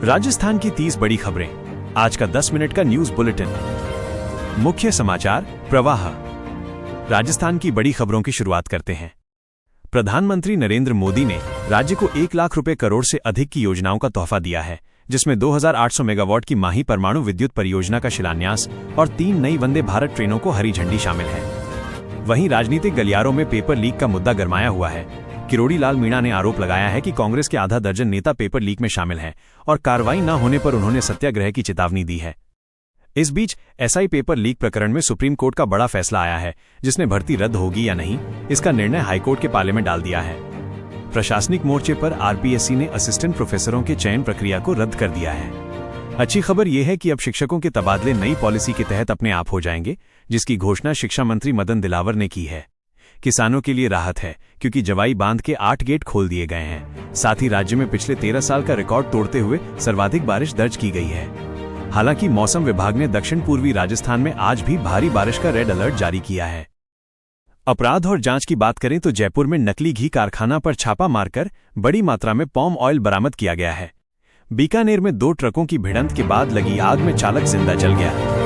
राजस्थान की 30 बड़ी खबरें। आज का 10 मिनट का न्यूज बुलेटिन। मुख्य समाचार प्रवाह। राजस्थान की बड़ी खबरों की शुरुआत करते हैं। प्रधानमंत्री नरेंद्र मोदी ने राज्य को 1 लाख रुपए करोड़ से अधिक की योजनाओं का तोहफा दिया है, जिसमें 2800 मेगावाट की माही परमाणु विद्युत परियोजना का शिलान्यास और 3 नई वंदे भारत ट्रेनों को हरी झंडी शामिल है। वहीं राजनीतिक गलियारों में पेपर लीक का मुद्दा गरमाया हुआ है। किरोड़ी लाल मीणा ने आरोप लगाया है कि कांग्रेस के आधा दर्जन नेता पेपर लीक में शामिल हैं और कार्रवाई न होने पर उन्होंने सत्याग्रह की चेतावनी दी है। इस बीच एसआई पेपर लीक प्रकरण में सुप्रीम कोर्ट का बड़ा फैसला आया है, जिसने भर्ती रद्द होगी या नहीं, इसका निर्णय हाईकोर्ट के पाले में डाल दिया है। प्रशासनिक मोर्चे पर आरपीएससी ने असिस्टेंट प्रोफेसरों के चयन प्रक्रिया को रद्द कर दिया है। अच्छी खबर यह है कि अब शिक्षकों के तबादले नई पॉलिसी के तहत अपने आप हो जाएंगे, जिसकी घोषणा शिक्षा मंत्री मदन दिलावर ने की है। किसानों के लिए राहत है, क्योंकि जवाई बांध के 8 गेट खोल दिए गए हैं। साथ ही राज्य में पिछले 13 साल का रिकॉर्ड तोड़ते हुए सर्वाधिक बारिश दर्ज की गई है। हालांकि मौसम विभाग ने दक्षिण पूर्वी राजस्थान में आज भी भारी बारिश का रेड अलर्ट जारी किया है। अपराध और जांच की बात करें तो जयपुर में नकली घी कारखाना पर छापा मारकर बड़ी मात्रा में पॉम ऑयल बरामद किया गया है। बीकानेर में 2 ट्रकों की भिड़ंत के बाद लगी आग में चालक जिंदा जल गया।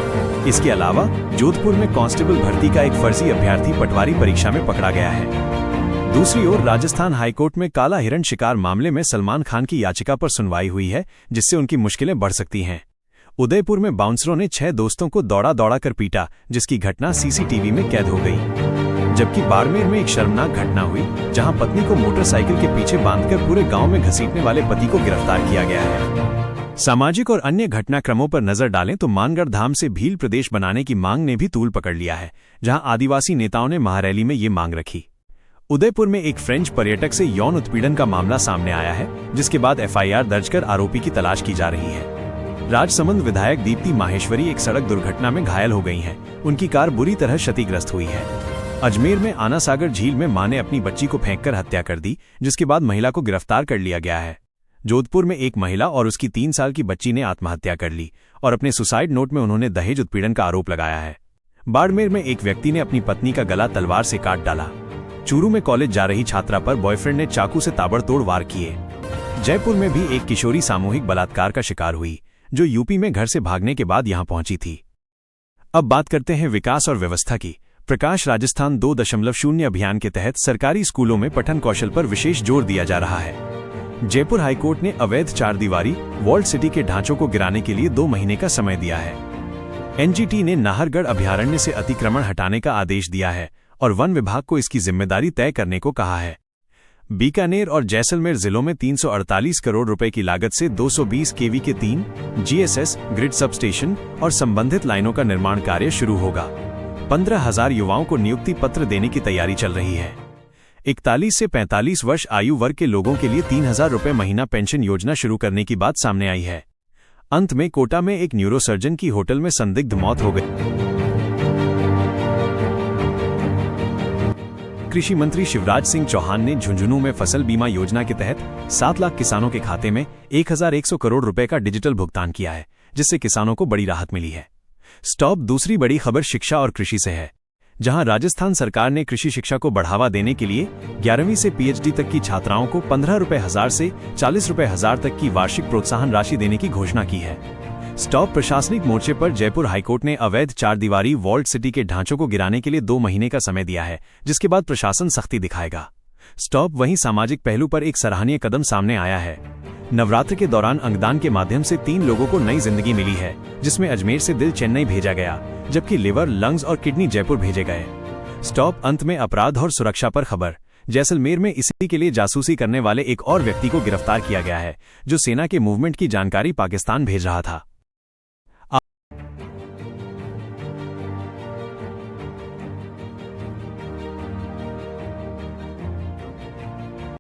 इसके अलावा जोधपुर में कांस्टेबल भर्ती का एक फर्जी अभ्यर्थी पटवारी परीक्षा में पकड़ा गया है। दूसरी ओर राजस्थान हाईकोर्ट में काला हिरण शिकार मामले में सलमान खान की याचिका पर सुनवाई हुई है, जिससे उनकी मुश्किलें बढ़ सकती हैं। उदयपुर में बाउंसरों ने 6 दोस्तों को दौड़ा कर पीटा, जिसकी घटना सीसीटीवी में कैद हो गई। जबकि बाड़मेर में एक शर्मनाक घटना हुई, जहां पत्नी को मोटरसाइकिल के पीछे बांधकर पूरे गांव में घसीटने वाले पति को गिरफ्तार किया गया है। सामाजिक और अन्य घटनाक्रमों पर नजर डालें तो मानगढ़ धाम से भील प्रदेश बनाने की मांग ने भी तूल पकड़ लिया है, जहां आदिवासी नेताओं ने महारैली में ये मांग रखी। उदयपुर में एक फ्रेंच पर्यटक से यौन उत्पीड़न का मामला सामने आया है, जिसके बाद एफआईआर दर्ज कर आरोपी की तलाश की जा रही है। राजसमंद विधायक दीप्ति माहेश्वरी एक सड़क दुर्घटना में घायल हो गई हैं। उनकी कार बुरी तरह क्षतिग्रस्त हुई है। अजमेर में आना सागर झील में मां ने अपनी बच्ची को फेंककर हत्या कर दी, जिसके बाद महिला को गिरफ्तार कर लिया गया है। जोधपुर में एक महिला और उसकी 3 साल की बच्ची ने आत्महत्या कर ली और अपने सुसाइड नोट में उन्होंने दहेज उत्पीड़न का आरोप लगाया है। बाड़मेर में एक व्यक्ति ने अपनी पत्नी का गला तलवार से काट डाला। चूरू में कॉलेज जा रही छात्रा पर बॉयफ्रेंड ने चाकू से ताबड़तोड़ वार किए। जयपुर में भी एक किशोरी सामूहिक बलात्कार का शिकार हुई, जो यूपी में घर से भागने के बाद यहां पहुंची थी। अब बात करते हैं विकास और व्यवस्था की। प्रकाश राजस्थान 2.0 अभियान के तहत सरकारी स्कूलों में पठन कौशल पर विशेष जोर दिया जा रहा है। जयपुर हाईकोर्ट ने अवैध 4 दीवारी वॉल्ड सिटी के ढांचों को गिराने के लिए 2 महीने का समय दिया है। एनजीटी ने नाहरगढ़ अभयारण्य से अतिक्रमण हटाने का आदेश दिया है और वन विभाग को इसकी जिम्मेदारी तय करने को कहा है। बीकानेर और जैसलमेर जिलों में 348 करोड़ रुपए की लागत से 220 केवी के 3 जीएसएस ग्रिड सब स्टेशन और संबंधित लाइनों का निर्माण कार्य शुरू होगा। 15,000 युवाओं को नियुक्ति पत्र देने की तैयारी चल रही है। 41 से 45 वर्ष आयु वर्ग के लोगों के लिए 3,000 रुपए महीना पेंशन योजना शुरू करने की बात सामने आई है। अंत में कोटा में एक न्यूरोसर्जन की होटल में संदिग्ध मौत हो गई। कृषि मंत्री शिवराज सिंह चौहान ने झुंझुनू में फसल बीमा योजना के तहत 7 लाख किसानों के खाते में 1,100 करोड़ रुपए का डिजिटल भुगतान किया है, जिससे किसानों को बड़ी राहत मिली है। स्टॉप दूसरी बड़ी खबर शिक्षा और कृषि से है, जहां राजस्थान सरकार ने कृषि शिक्षा को बढ़ावा देने के लिए 11वीं से पीएचडी तक की छात्राओं को 15 रुपए हजार से 40 रुपए हजार तक की वार्षिक प्रोत्साहन राशि देने की घोषणा की है। स्टॉप प्रशासनिक मोर्चे पर जयपुर हाईकोर्ट ने अवैध 4 दीवारी वॉल्ड सिटी के ढांचों को गिराने के लिए 2 महीने का समय दिया है, जिसके बाद प्रशासन सख्ती दिखाएगा। स्टॉप वहीं सामाजिक पहलू पर एक सराहनीय कदम सामने आया है। नवरात्र के दौरान अंगदान के माध्यम से 3 लोगों को नई जिंदगी मिली है, जिसमें अजमेर से दिल चेन्नई भेजा गया, जबकि लिवर, लंग्स और किडनी जयपुर भेजे गए। स्टॉप अंत में अपराध और सुरक्षा पर खबर। जैसलमेर में इसी के लिए जासूसी करने वाले एक और व्यक्ति को गिरफ्तार किया गया है, जो सेना के मूवमेंट की जानकारी पाकिस्तान भेज रहा था।